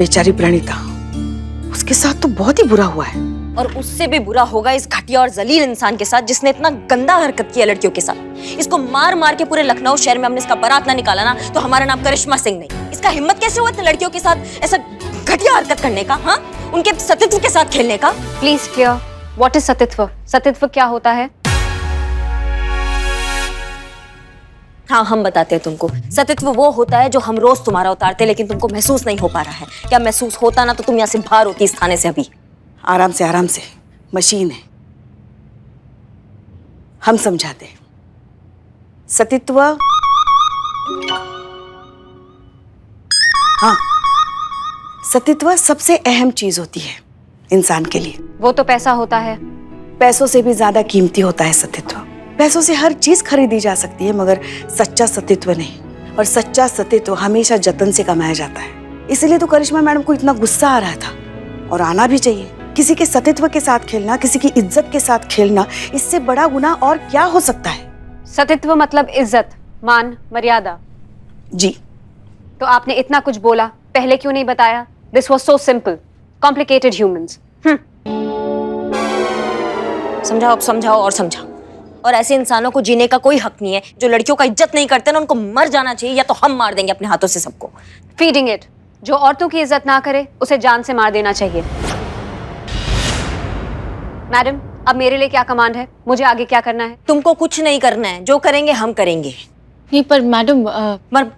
बेचारी प्रणीता, उसके साथ तो बहुत ही बुरा हुआ है। और उससे भी बुरा होगा इस घटिया और जलील इंसान के साथ जिसने इतना गंदा हरकत किया लड़कियों के साथ। इसको मार मार के पूरे लखनऊ शहर में हमने इसका बारात ना निकाला ना तो हमारा नाम करिश्मा सिंह नहीं। इसका हिम्मत कैसे हुआ था लड़कियों के साथ ऐसा घटिया हरकत करने का, हाँ, उनके सतीत्व के साथ खेलने का। प्लीज क्लियर, व्हाट इज सतीत्व? सतीत्व क्या होता है? हाँ, हम बताते हैं तुमको। सतीत्व वो होता है जो हम रोज तुम्हारा उतारते लेकिन तुमको महसूस नहीं हो पा रहा है। क्या महसूस होता ना तो तुम यहाँ से बाहर होती इस थाने से अभी। आराम से, मशीन है, हम समझाते हैं। सतीत्व, हाँ, सतीत्व सबसे अहम चीज होती है इंसान के लिए। वो तो पैसा होता है। पैसों से भी ज्यादा कीमती होता है सतीत्व। पैसों से हर चीज खरीदी जा सकती है मगर सच्चा सतीत्व नहीं। और सच्चा सतीत्व हमेशा जतन से कमाया जाता है। इसीलिए तो करिश्मा मैडम को इतना गुस्सा आ रहा था, और आना भी चाहिए। किसी के सतीत्व के साथ खेलना, किसी की इज्जत के साथ खेलना, इससे बड़ा गुनाह और क्या हो सकता है। सतीत्व मतलब इज्जत, मान, मर्यादा। जी। तो आपने इतना कुछ बोला, पहले क्यों नहीं बताया? This was so simple, complicated humans. समझाओ समझाओ और समझाओ। और ऐसे इंसानों को जीने का कोई हक नहीं है जो लड़कियों का इज्जत नहीं करते ना, उनको मर जाना चाहिए या तो हम मार देंगे अपने हाथों से सबको। फीडिंग इट, जो औरतों की इज्जत ना करे उसे जान से मार देना चाहिए। मैडम, अब मेरे लिए क्या कमांड है? मुझे आगे क्या करना है? तुमको कुछ नहीं करना है, जो करेंगे हम करेंगे। नहीं पर मैडम,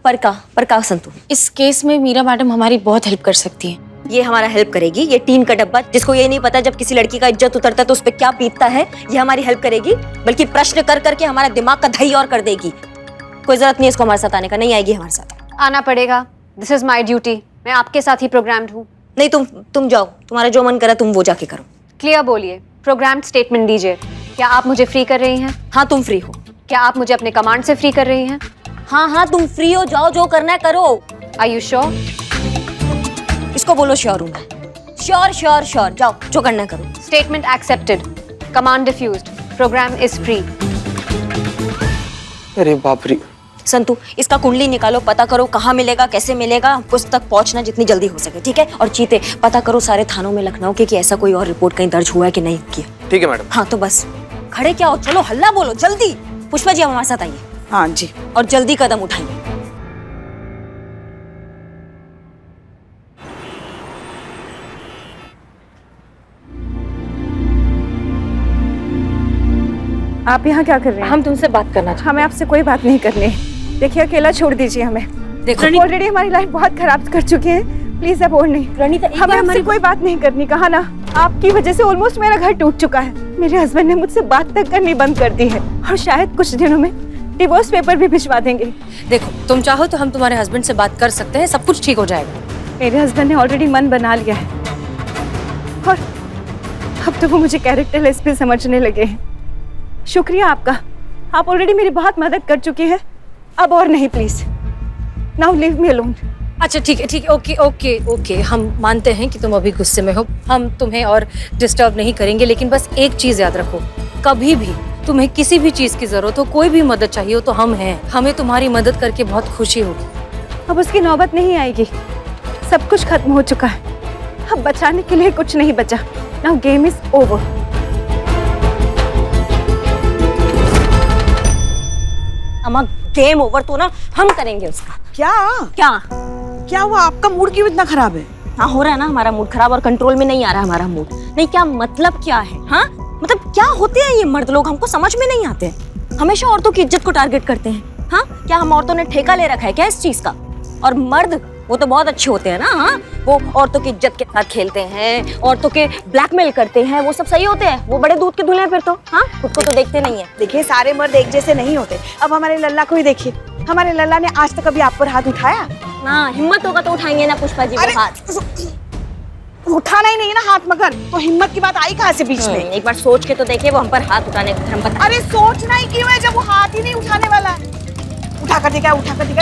पर का संतु, इस केस में मीरा मैडम हमारी बहुत हेल्प कर सकती हैं। ये हमारा हेल्प करेगी। ये टीन का डब्बा जिसको ये नहीं पता जब किसी लड़की का इज्जत उतरता है तो उस पर क्या बीतता है, ये हमारी हेल्प करेगी। बल्कि प्रश्न कर करके हमारा दिमाग का दही और कर देगी। कोई जरूरत नहीं है इसको हमारे साथ आने का, नहीं आएगी हमारे साथ। आना पड़ेगा, दिस इज माई ड्यूटी। मैं आपके साथ ही प्रोग्राम्ड हूँ। नहीं, तुम जाओ, तुम्हारा जो मन करा तुम वो जाके करो। क्लियर बोलिए, प्रोग्राम्ड स्टेटमेंट दीजिए। क्या आप मुझे फ्री कर रही हैं? हाँ, तुम फ्री हो। क्या आप मुझे अपने कमांड से फ्री कर रही हैं? हाँ, तुम फ्री हो, जाओ, जो करना है करो। Are you sure? इसको बोलो श्योर हूँ मैं। श्योर, जाओ, जो करना है करो। Statement accepted, command diffused, program is free. अरे बाप रे। संतु, इसका कुंडली निकालो, पता करो कहाँ मिलेगा, कैसे मिलेगा, हमको उस तक पहुंचना जितनी जल्दी हो सके, ठीक है? और चीते, पता करो सारे थानों में लखनऊ के कि ऐसा कोई और रिपोर्ट कहीं दर्ज हुआ है कि नहीं किया। ठीक है मैडम। हाँ, तो बस खड़े क्या हो, चलो हल्ला बोलो जल्दी। पुष्पा जी, अब हमारे साथ आइए। हाँ जी। और जल्दी कदम उठाइए। आप यहाँ क्या कर रहे हैं? हम तुमसे बात करना चाहते हैं। हमें आपसे कोई बात नहीं करनी है। देखिए, अकेला छोड़ दीजिए हमें। देखो, ऑलरेडी हमारी लाइफ बहुत खराब कर चुके हैं। प्लीज अब और नहीं। प्रणीता, हमें आपसे कोई बात नहीं करनी, कहा ना। आपकी वजह से ऑलमोस्ट मेरा घर टूट चुका है। मेरे हस्बैंड ने मुझसे बात तक करनी बंद कर दी है और शायद कुछ दिनों में डिवोर्स पेपर भी भिजवा देंगे। देखो, तुम चाहो तो हम तुम्हारे हस्बैंड से बात कर सकते हैं, सब कुछ ठीक हो जाएगा। मेरे हस्बैंड ने ऑलरेडी मन बना लिया है और अब तो वो मुझे कैरेक्टरलेस भी समझने लगे हैं। शुक्रिया आपका, आप ऑलरेडी मेरी बहुत मदद कर चुकी हैं। अब और नहीं, please now leave me alone. अच्छा ठीक है, ओके, हम मानते हैं कि तुम अभी गुस्से में हो, हम तुम्हें और डिस्टर्ब नहीं करेंगे। लेकिन बस एक चीज याद रखो, कभी भी तुम्हें किसी भी चीज की जरूरत हो, कोई भी मदद चाहिए हो तो हम हैं। हमें तुम्हारी मदद करके बहुत खुशी होगी। अब उसकी नौबत नहीं आएगी, सब कुछ खत्म हो चुका है। अब बचाने के लिए कुछ नहीं बचा। Now game is over. अम्मा, गेम ओवर तो ना हम करेंगे उसका। क्या हुआ? आपका मूड क्यों इतना खराब है? हाँ, हो रहा है ना हमारा मूड खराब और कंट्रोल में नहीं आ रहा हमारा मूड। नहीं, क्या मतलब क्या है? हाँ, मतलब क्या होते हैं ये मर्द लोग, हमको समझ में नहीं आते हैं। हमेशा औरतों की इज्जत को टारगेट करते हैं। हाँ, क्या हम औरतों ने ठेका ले रखा है क्या इस चीज का? और मर्द वो तो बहुत अच्छे होते हैं ना। हाँ, वो औरतों की इज्जत के साथ खेलते हैं, औरतों के ब्लैकमेल करते हैं, वो सब सही होते हैं। वो बड़े दूध के धुले हैं फिर तो। हाँ, खुद को तो देखते नहीं है। देखिए, सारे मर्द एक जैसे नहीं होते। अब हमारे लल्ला को ही देखिए, हमारे लल्ला ने आज तक कभी आप पर हाथ उठाया? हाँ, हिम्मत होगा तो उठाएंगे ना पुष्पा जी वो हाथ। उठाना ही नहीं ना हाथ, मगर तो हिम्मत की बात आई कहाँ से बीच में? एक बार सोच के तो देखिए, वो हम पर हाथ उठाने का धर्म पता। अरे सोचना ही क्यों है जब वो हाथ ही नहीं उठाने वाला है? उठा कर दिखा,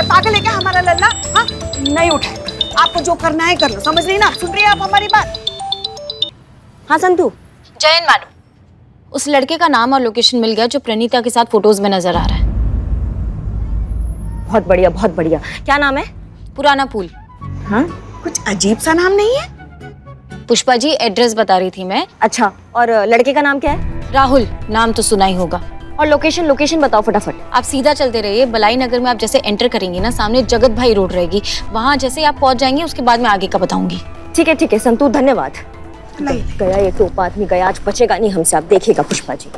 पागल है क्या हमारा लल्ला? हाँ, नहीं उठाए। आपको जो करना है कर लो, समझ रही ना? सुन रही है आप हमारी बात? हाँ संतु। जयन मैडम, उस लड़के का नाम और लोकेशन मिल गया जो प्रणीता के साथ फोटोज में नजर आ रहा है। बहुत बढ़िया, बहुत बढ़िया। क्या नाम है? पुराना पुल। हाँ, कुछ अजीब सा नाम नहीं है? पुष्पा जी एड्रेस बता रही थी मैं। अच्छा, और लड़के का नाम क्या है? राहुल, नाम तो सुना ही होगा। और लोकेशन लोकेशन बताओ फटाफट। आप सीधा चलते रहिए, बलाई नगर में आप जैसे एंटर करेंगी ना, सामने जगत भाई रोड रहेगी, वहाँ जैसे आप पहुँच जाएंगे उसके बाद मैं आगे का बताऊंगी। ठीक है संतू, धन्यवाद। नहीं गया ये तो आदमी गया, आज बचेगा नहीं हमसे, आप देखिएगा पुष्पा जी।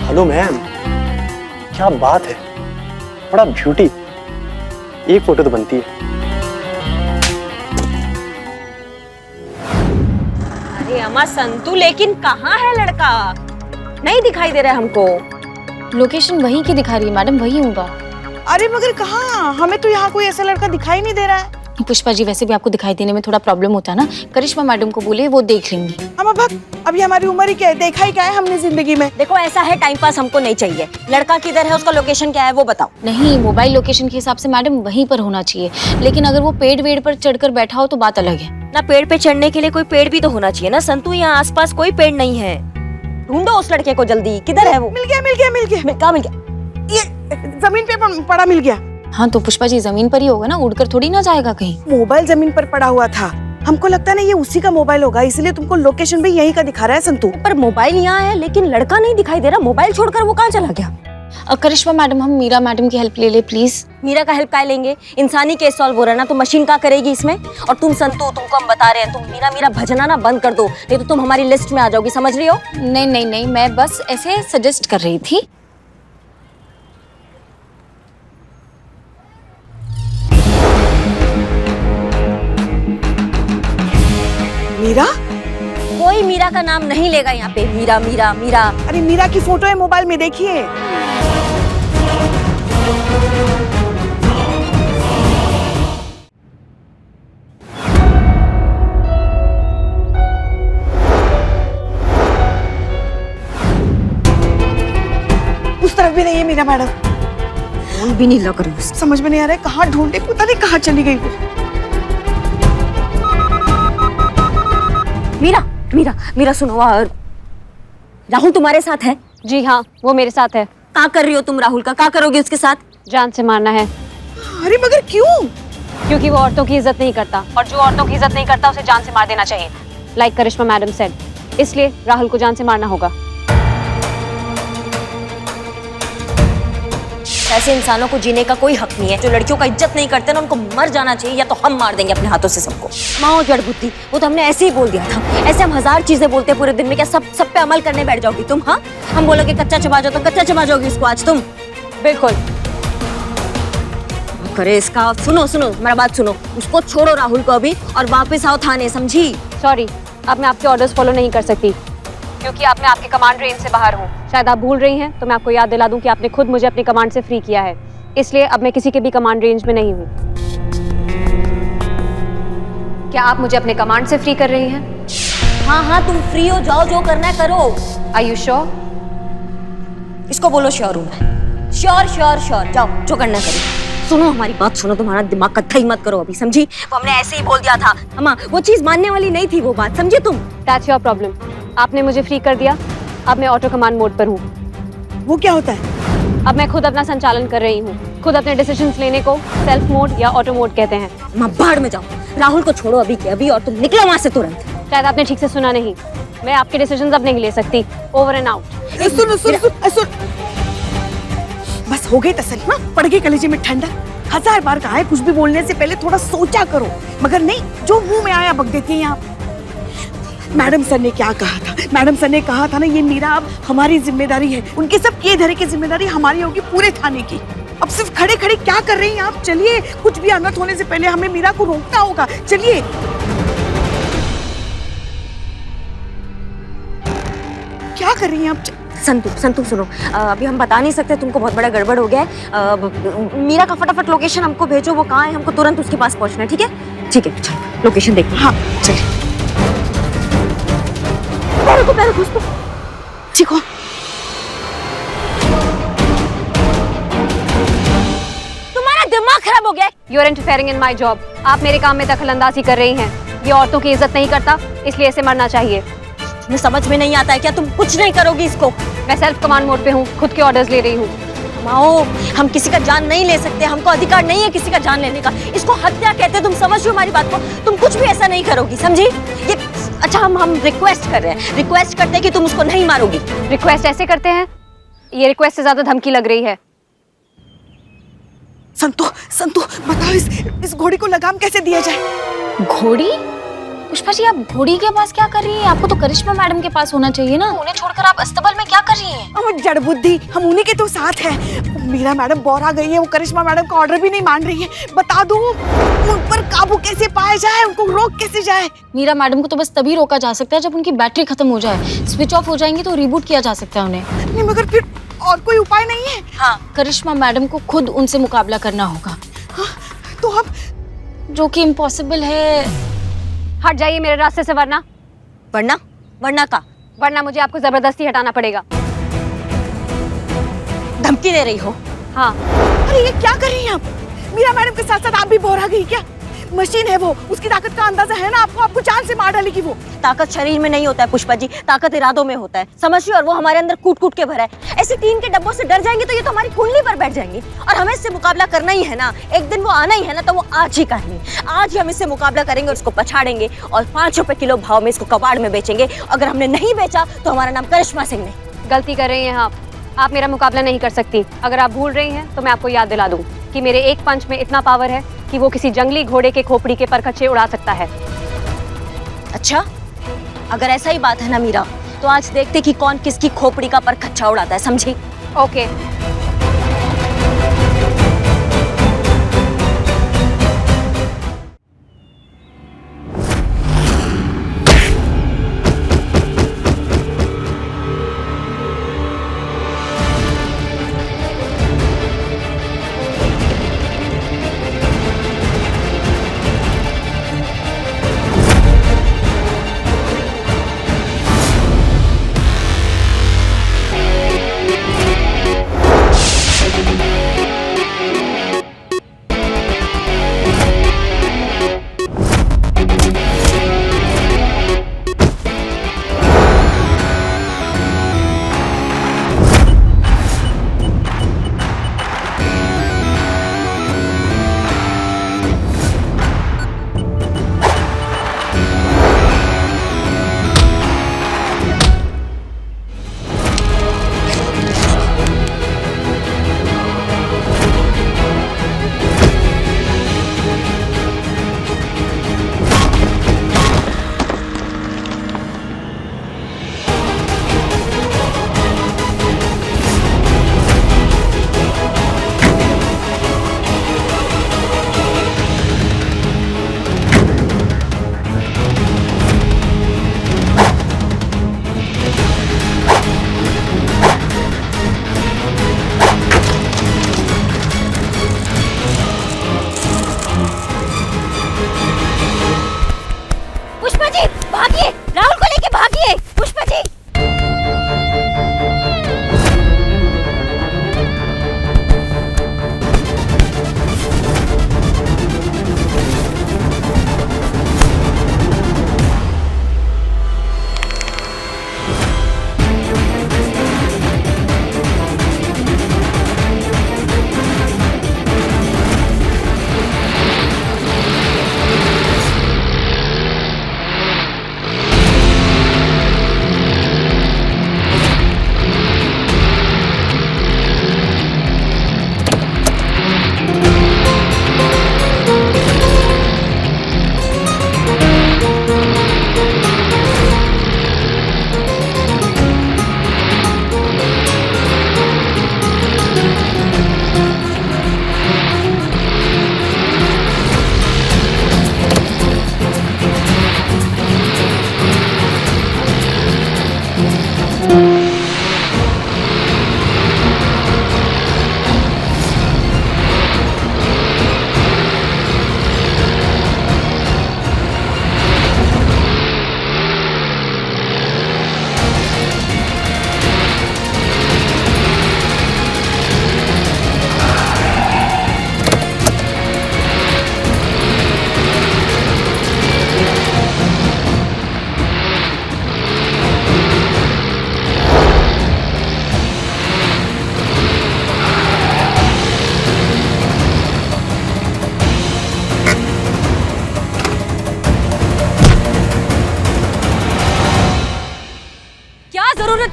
हेलो मैम, क्या बात है, बड़ा ब्यूटी। एक फोटो तो बनती है। अरे अम्मा संतू, लेकिन कहाँ है लड़का? नहीं दिखाई दे रहा है हमको। लोकेशन वहीं की दिखा रही है मैडम, वही होगा। अरे मगर कहाँ, हमें तो यहाँ कोई ऐसा लड़का दिखाई नहीं दे रहा है। पुष्पा जी वैसे भी आपको दिखाई देने में थोड़ा प्रॉब्लम होता है ना, करिश्मा मैडम को बोले, वो देख लेंगी। हम अब अभी हमारी उम्र ही क्या है, देखा ही क्या है हमने जिंदगी में। देखो ऐसा है, टाइम पास हमको नहीं चाहिए। लड़का किधर है, उसका लोकेशन क्या है वो बताओ। नहीं, मोबाइल लोकेशन के हिसाब से मैडम वहीं पर होना चाहिए, लेकिन अगर वो पेड़ वेड़ पर चढ़कर बैठा हो तो बात अलग है ना। पेड़ पे चढ़ने के लिए कोई पेड़ भी तो होना चाहिए ना संतू, यहाँ आसपास कोई पेड़ नहीं है। ढूंढो उस लड़के को जल्दी, किधर है वो? मिल गया। कहाँ मिल गया? ये जमीन पे पड़ा मिल गया। हाँ तो पुष्पा जी जमीन पर ही होगा ना, उड़कर थोड़ी ना जाएगा कहीं। मोबाइल जमीन पर पड़ा हुआ था, हमको लगता है ना ये उसी का मोबाइल होगा, इसलिए तुमको लोकेशन भी यहीं का दिखा रहा है संतू। पर मोबाइल यहाँ है लेकिन लड़का नहीं दिखाई दे रहा। मोबाइल छोड़कर वो कहाँ चला गया? करिश्मा मैडम, हम मीरा मैडम की हेल्प ले ले प्लीज। मीरा का हेल्प काय लेंगे? इंसानी केस सॉल्व हो रहा है ना, तो मशीन का करेगी इसमें। और तुम संतू, तुमको हम बता रहे हैं, तुम मीरा भजना ना बंद कर दो, नहीं तो तुम हमारी लिस्ट में आ जाओगी, समझ रही हो? नहीं, मैं बस ऐसे सजेस्ट कर रही थी। मीरा? कोई मीरा का नाम नहीं लेगा यहाँ पे। मीरा। अरे मीरा की फोटो है मोबाइल में, देखिए। उस तरफ भी नहीं है मीरा मैडम। फोन भी नहीं लग रहा है। समझ में नहीं आ रहा है कहाँ ढूंढे, पता नहीं कहाँ चली गई वो। मीरा सुनो, राहुल तुम्हारे साथ है? जी हाँ, वो मेरे साथ है। क्या कर रही हो तुम राहुल का? क्या करोगे उसके साथ? जान से मारना है। अरे मगर क्यों? क्योंकि वो औरतों की इज्जत नहीं करता, और जो औरतों की इज्जत नहीं करता उसे जान से मार देना चाहिए, लाइक करिश्मा मैडम सेड। इसलिए राहुल को जान से मारना होगा। ऐसे इंसानों को जीने का कोई हक नहीं है। जो लड़कियों का इज्जत नहीं करते ना, उनको मर जाना चाहिए, या तो हम मार देंगे अपने हाथों से सबको। माओ जड़ बुद्धि, वो तो हमने ऐसे ही बोल दिया था। ऐसे हम 1000 चीजें बोलते हैं पूरे दिन में, क्या सब पे अमल करने बैठ जाओगी तुम? हाँ, हम बोलोगे कच्चा चबा जाओ तो कच्चा चबा जाओगी उसको आज तुम? बिल्कुल। करे इसका। सुनो मेरा बात सुनो, उसको छोड़ो राहुल को अभी, और वापस आओ थाने, समझी? सॉरी, अब मैं आपके ऑर्डर्स फॉलो नहीं कर सकती, क्योंकि अब मैं आपके कमांड रेंज से बाहर हूँ। शायद आप भूल रही हैं, तो मैं आपको याद दिला दूं कि आपने खुद मुझे अपने कमांड से फ्री किया है, इसलिए अब मैं किसी के भी कमांड रेंज में नहीं हूँ। क्या आप मुझे अपने कमांड से फ्री कर रही हैं? हाँ, तुम फ्री हो, जाओ, जो करना है करो। Are you sure? इसको बोलो श्योर हूँ मैं। श्योर, जाओ, जो करना है करो। सुनो हमारी बात सुनो, तुम्हारा दिमाग कत्था ही मत करो अभी, समझी? वो हमने ऐसे ही बोल दिया था, अम्मा वो चीज मानने वाली नहीं थी वो बात, समझे तुम? That's your problem. आपने मुझे फ्री कर दिया, अब मैं ऑटो कमांड मोड पर हूँ। वो क्या होता है? अब मैं खुद अपना संचालन कर रही हूँ। खुद अपने डिसीजंस लेने को सेल्फ मोड या ऑटो मोड कहते हैं। अम्मा बाहर में जाओ, राहुल को छोड़ो अभी के अभी, और तुम निकलो वहां से तुरंत। शायद आपने ठीक से सुना नहीं, मैं आपके डिसीजंस अब नहीं ले सकती। Over and out. सुन। बस हो गई तसल्ली ना, पड़ गई कलेजे में ठंडा। 1000 बार कहा है कुछ भी बोलने से पहले थोड़ा सोचा करो, मगर नहीं, जो मुंह में आया बक देती है यहाँ। मैडम सर ने क्या कहा था? मैडम सर ने कहा था ना, ये मीरा अब हमारी जिम्मेदारी है, उनके सब किए धरे की जिम्मेदारी हमारी होगी, पूरे थाने की। अब सिर्फ खड़े खड़े क्या कर रही हैं आप? चलिए, कुछ भी अनर्थ होने से पहले हमें मीरा को रोकना होगा, चलिए। क्या कर रही हैं आप? संतू सुनो, अभी हम बता नहीं सकते तुमको, बहुत बड़ा गड़बड़ हो गया है। मीरा का फटाफट लोकेशन हमको भेजो, वो कहाँ है, हमको तुरंत उसके पास पहुंचना है, ठीक है? चलो लोकेशन देखो। हाँ चलिए। पैर घुस दो। ठीक हो? मतलब हो गया? You are interfering in my job. आप मेरे काम में दखल अंदाजी कर रही हैं। ये औरतों की इज्जत नहीं करता, इसलिए इसे मरना चाहिए। तुम्हें समझ में नहीं आता है क्या? तुम कुछ नहीं करोगी इसको? मैं सेल्फ कमांड मोड पे हूँ, खुद के ऑर्डर्स ले रही हूँ। माओ, हम किसी का जान नहीं ले सकते, हमको अधिकार नहीं है किसी का जान लेने का। इसको हत्या कहते हैं, तुम समझ रही हो हमारी बात को? तुम कुछ भी ऐसा नहीं करोगी, समझी? ये अच्छा, हम रिक्वेस्ट कर रहे हैं, रिक्वेस्ट करते हैं कि तुम उसको नहीं मारोगी। रिक्वेस्ट ऐसे करते हैं? ये रिक्वेस्ट से ज्यादा धमकी लग रही है। संतु, संतु बताओ इस घोड़ी को लगाम कैसे दिया जाए? घोड़ी? पुष्पा जी, आप घोड़ी के पास क्या कर रही हैं? आपको तो करिश्मा मैडम के पास होना चाहिए ना। उन्हें छोड़कर आप अस्तबल में क्या कर रही हैं? हम जड़ बुद्धि, हम उन्हीं के तो साथ हैं। मीरा मैडम बौरा गई है, वो करिश्मा मैडम का ऑर्डर भी नहीं मान रही है। बता दो उन पर काबू कैसे पाया जाए, उनको रोक कैसे जाए? मीरा मैडम को तो बस तभी रोका जा सकता है जब उनकी बैटरी खत्म हो जाए। स्विच ऑफ हो जाएंगे तो रिबूट किया जा सकता है उन्हें। नहीं, मगर फिर और कोई उपाय नहीं है? हाँ, करिश्मा मैडम को खुद उनसे मुकाबला करना होगा। हाँ, तो अब जो कि इम्पॉसिबल है। हट जाइए मेरे रास्ते से, वरना वरना का? वरना मुझे आपको जबरदस्ती हटाना पड़ेगा। धमकी दे रही हो? हाँ। अरे ये क्या कर रही हैं आप? मीरा मैडम के साथ साथ आप भी बौरा गई क्या? मशीन है वो, उसकी ताकत का अंदाजा है ना आपको? आपको जान से मार डालेगी वो। ताकत शरीर में नहीं होता है पुष्पा जी, ताकत इरादों में होता है, समझ रही हो? और वो हमारे अंदर कूट कूट के भरा है। ऐसे टीन के डब्बों से डर जाएंगे तो ये तो हमारी कुंडली पर बैठ जाएंगे। और हमें इससे मुकाबला करना ही है ना, एक दिन वो आना ही है ना, तो वो आज ही करनी। आज ही हम इससे मुकाबला करेंगे और उसको पछाड़ेंगे और 5 रुपए किलो भाव में इसको कबाड़ में बेचेंगे। अगर हमने नहीं बेचा तो हमारा नाम करिश्मा सिंह नहीं। गलती कर रही हैं आप मेरा मुकाबला नहीं कर सकती। अगर आप भूल रही हैं तो मैं आपको याद दिला दूं कि मेरे एक पंच में इतना पावर है कि वो किसी जंगली घोड़े के खोपड़ी के परखच्चे उड़ा सकता है। अच्छा, अगर ऐसा ही बात है ना मीरा, तो आज देखते कि कौन किसकी खोपड़ी का परखच्चा उड़ाता है, समझी? ओके।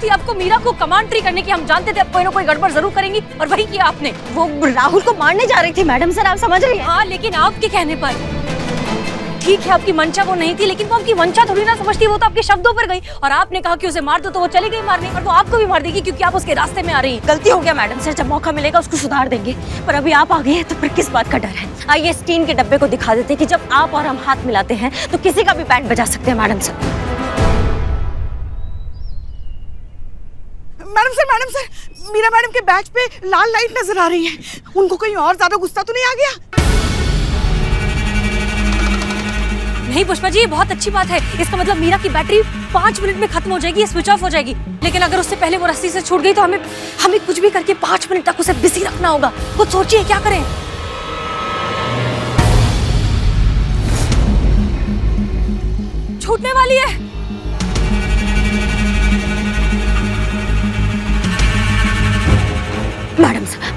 थी आपको मीरा को कमांड्री करने की। हम जानते थे आप कोई ना कोई गड़बड़ जरूर करेंगी और वही किया आपने। वो राहुल को मारने जा रही थी मैडम सर, आप समझ रही हैं? हाँ, लेकिन आपके कहने पर। ठीक है, आपकी मंशा वो नहीं थी, लेकिन वो आपकी मंशा थोड़ी ना समझती, वो तो आपके शब्दों पर गई। और आपने कहा कि उसे मार दो तो वो चली गई मारने, और वो आपको भी मार देगी क्योंकि आप उसके रास्ते में आ रही हैं। गलती हो गया मैडम सर, जब मौका मिलेगा उसको सुधार देंगे, पर अभी आप आ गए हैं तो फिर किस बात का डर है? आइए इस टीन के डब्बे को दिखा देते हैं कि जब आप और हम हाथ मिलाते हैं तो किसी का भी बैंड बजा सकते हैं madam sir. Madam sir, Meera madam के बैच पे लाल लाइट नजर आ रही है। उनको कहीं और ज्यादा गुस्सा तो नहीं आ गया? नहीं पुष्पा जी, ये बहुत अच्छी बात है। इसका मतलब मीरा की बैटरी 5 मिनट में खत्म हो जाएगी, ये स्विच ऑफ हो जाएगी। लेकिन अगर उससे पहले वो रस्सी से छूट गई तो हमें कुछ भी करके 5 मिनट तक उसे बिजी रखना होगा। कुछ सोचिए क्या करें। छूटने वाली है।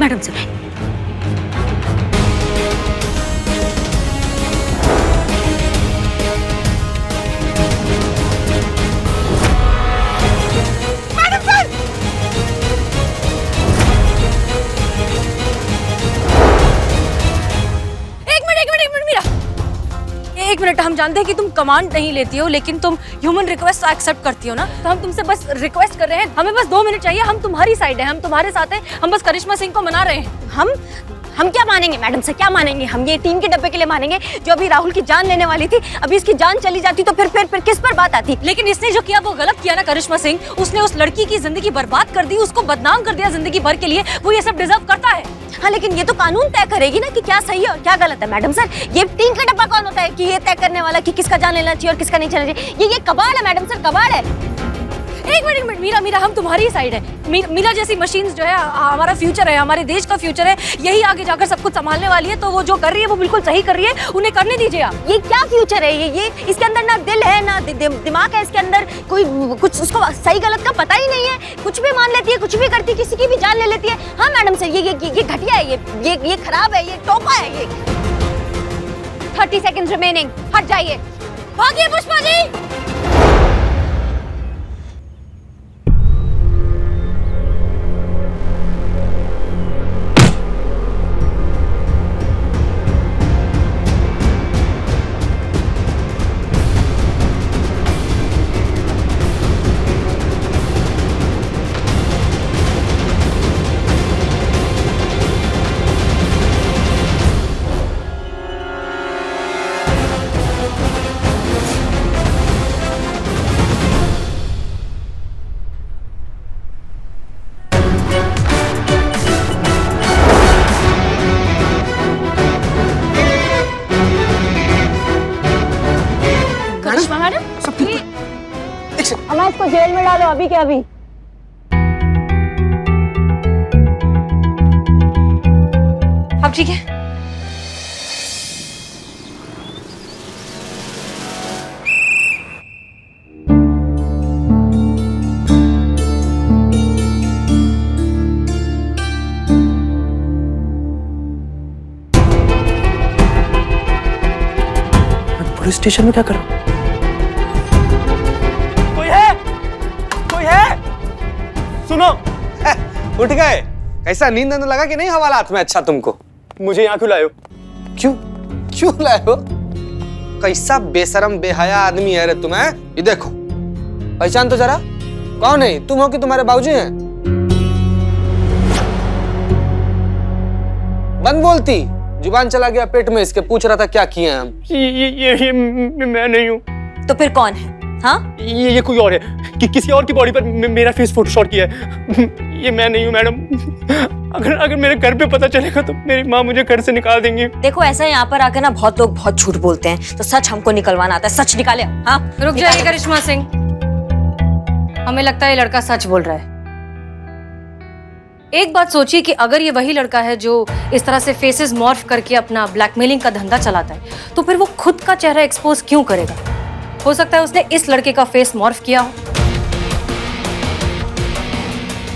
मैडम सर एक मिनट, हम जानते हैं कि तुम कमांड नहीं लेती हो, लेकिन तुम ह्यूमन रिक्वेस्ट एक्सेप्ट करती हो ना, तो हम तुमसे बस रिक्वेस्ट कर रहे हैं, हमें बस 2 मिनट चाहिए। हम तुम्हारी साइड है, हम तुम्हारे साथ हैं, हम बस करिश्मा सिंह को मना रहे हैं। हम क्या मानेंगे मैडम सर, क्या मानेंगे? हम ये टीम के डब्बे के लिए मानेंगे जो अभी राहुल की जान लेने वाली थी। अभी इसकी जान चली जाती तो फिर किस पर बात आती? लेकिन इसने जो किया वो गलत किया ना करिश्मा सिंह। उसने उस लड़की की जिंदगी बर्बाद कर दी, उसको बदनाम कर दिया जिंदगी भर के लिए। वो ये सब डिजर्व करता है। हाँ, लेकिन ये तो कानून तय करेगी ना कि क्या सही है और क्या गलत है मैडम सर। ये टीम का डब्बा कौन होता है कि ये तय करने वाला कि किसका जान लेना चाहिए और किसका नहीं चलना चाहिए? ये कबाड़ है मैडम सर, कबाड़ है। एक मिनट मीरा, हम तुम्हारी साइड है। मीरा जैसी मशीन्स जो है हमारा फ्यूचर है, हमारे देश का फ्यूचर है। यही आगे जाकर सब कुछ संभालने वाली है, तो वो जो कर रही है वो बिल्कुल सही कर रही है। उन्हें करने दीजिए आप। ये क्या फ्यूचर है? ये इसके अंदर ना दिल है ना दिमाग है, इसके अंदर कोई कुछ उसको सही गलत का पता ही नहीं है। कुछ भी मान लेती है, कुछ भी करती है, किसी की भी जान ले लेती है। हाँ मैडम सर, ये घटिया है, ये खराब है, ये टोपा है। ये 30 सेकंड्स रिमेनिंग, हट जाइए। भागिए पुष्पा जी। अम्मा इसको जेल में डालो अभी के अभी। अब ठीक है। पुलिस स्टेशन में क्या कर रहा हूँ? सुनो, उठ गए? कैसा नींद आने लगा कि नहीं हवालात में? अच्छा तुमको मुझे यहाँ क्यों लाए हो? क्यों लाए हो? कैसा बेशरम बेहया आदमी है रे तुम? ये देखो, पहचान तो जरा, कौन है? तुम हो कि तुम्हारे बाबूजी हैं? बंद बोलती, जुबान चला गया पेट में इसके। पूछ रहा था क्या किए हैं हम। ये मैं नहीं हूँ। तो फिर कौन है? हाँ, ये कोई और है कि किसी और की बॉडी पर मेरा फेस फोटोशॉट किया है। ये मैं नहीं हूँ मैडम। अगर मेरे घर पे पता चलेगा तो मेरी माँ मुझे घर से निकाल देंगी। देखो ऐसा यहाँ पर आकर ना बहुत लोग बहुत झूठ बोलते हैं, तो सच हमको निकलवाना आता है। सच निकाले। हाँ रुक जाइए करिश्मा सिंह, हमें लगता है ये लड़का सच बोल रहा है। एक बात सोचिए कि अगर ये वही लड़का है जो इस तरह से फेसेस मॉर्फ करके अपना ब्लैकमेलिंग का धंधा चलाता है, तो फिर वो खुद का चेहरा एक्सपोज क्यों करेगा? हो सकता है उसने इस लड़के का फेस मॉर्फ किया हो।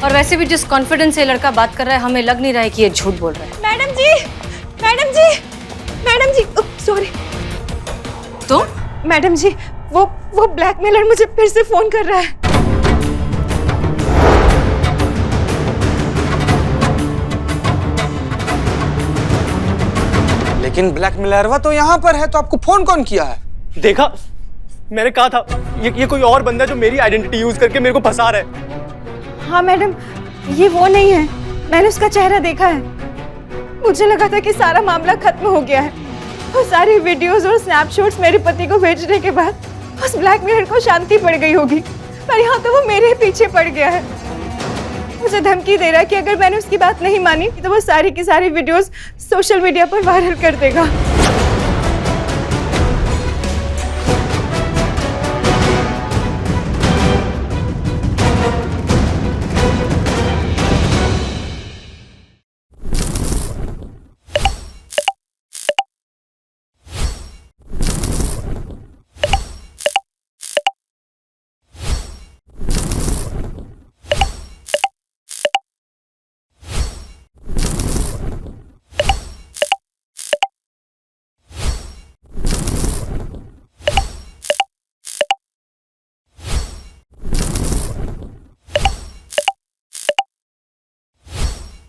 और वैसे भी जिस कॉन्फिडेंस से लड़का बात कर रहा है, हमें लग नहीं रहा है कि ये झूठ बोल रहा है। मैडम जी, सॉरी। तो मैडम जी, वो ब्लैकमेलर मुझे फिर से फोन कर रहा है। लेकिन ब्लैकमेलरवा तो यहाँ पर है, तो आपको फोन कौन किया है? देखा, मैंने कहा था ये कोई और बंदा है जो मेरी आइडेंटिटी यूज करके मेरे को फंसा रहा है। हाँ मैडम, ये वो नहीं है। मैंने उसका चेहरा देखा है। मुझे लगा था कि सारा मामला खत्म हो गया है। वो सारी वीडियोस और स्नैपशॉट्स मेरे पति को भेजने के बाद उस ब्लैकमेलर को शांति पड़ गई होगी, पर यहाँ तो वो मेरे पीछे पड़ गया है। मुझे धमकी दे रहा है कि अगर मैंने उसकी बात नहीं मानी तो वो सारी की सारी वीडियोस सोशल मीडिया पर वायरल कर देगा।